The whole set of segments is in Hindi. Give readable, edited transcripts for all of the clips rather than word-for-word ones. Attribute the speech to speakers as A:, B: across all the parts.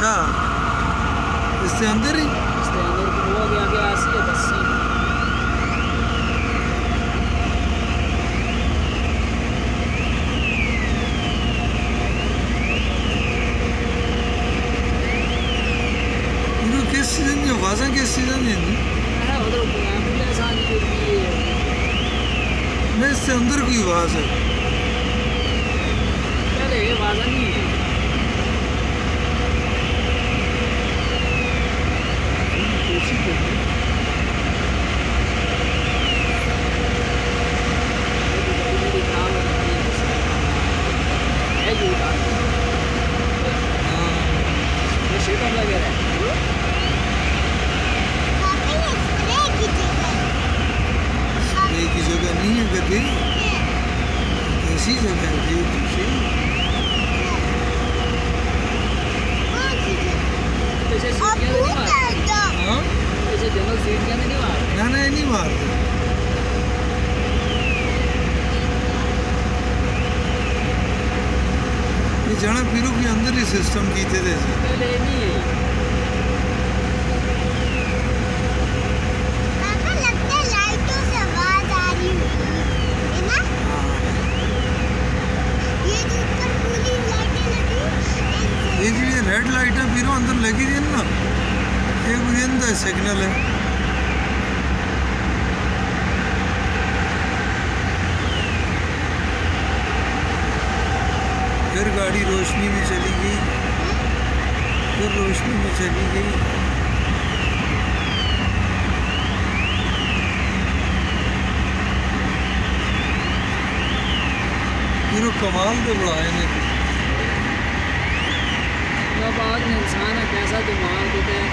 A: अच्छा, इससे अंदर ही
B: इसके अंदर की वो आगे आसी है 10 सी।
A: इनको किस सीजन की आवाज़ें किस सीजन की हैं?
B: है उधर एम्बुलेंस आनी जो भी है।
A: नहीं, इससे अंदर की आवाज़ है।
B: पहले ये आवाज़ नहीं है। कोशिश करते हैं।
A: स्प्रे की जगह नहीं है गधे, ऐसी जगह है जी दूसरी। हाँ, ना नहीं मारते। ये जाना पीरू के अंदर ही सिस्टम कीते थे। ये जी रेड लाइट है पीरू अंदर लगी थी ना, ये कोई सिग्नल है। फिर गाड़ी रोशनी में चली गई, फिर रोशनी में चली गई। फिर कमाल के बुलाए ने।
B: बाद में इंसान है कैसा दिमाग होता है।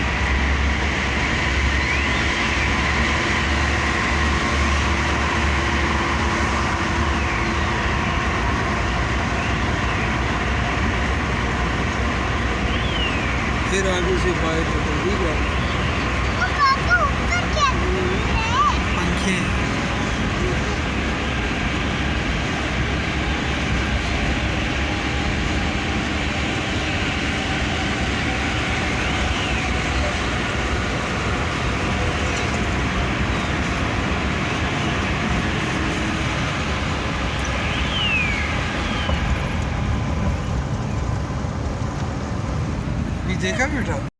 A: फिर आगे से बाइक ठीक है, पंखे। ये देखा बेटा?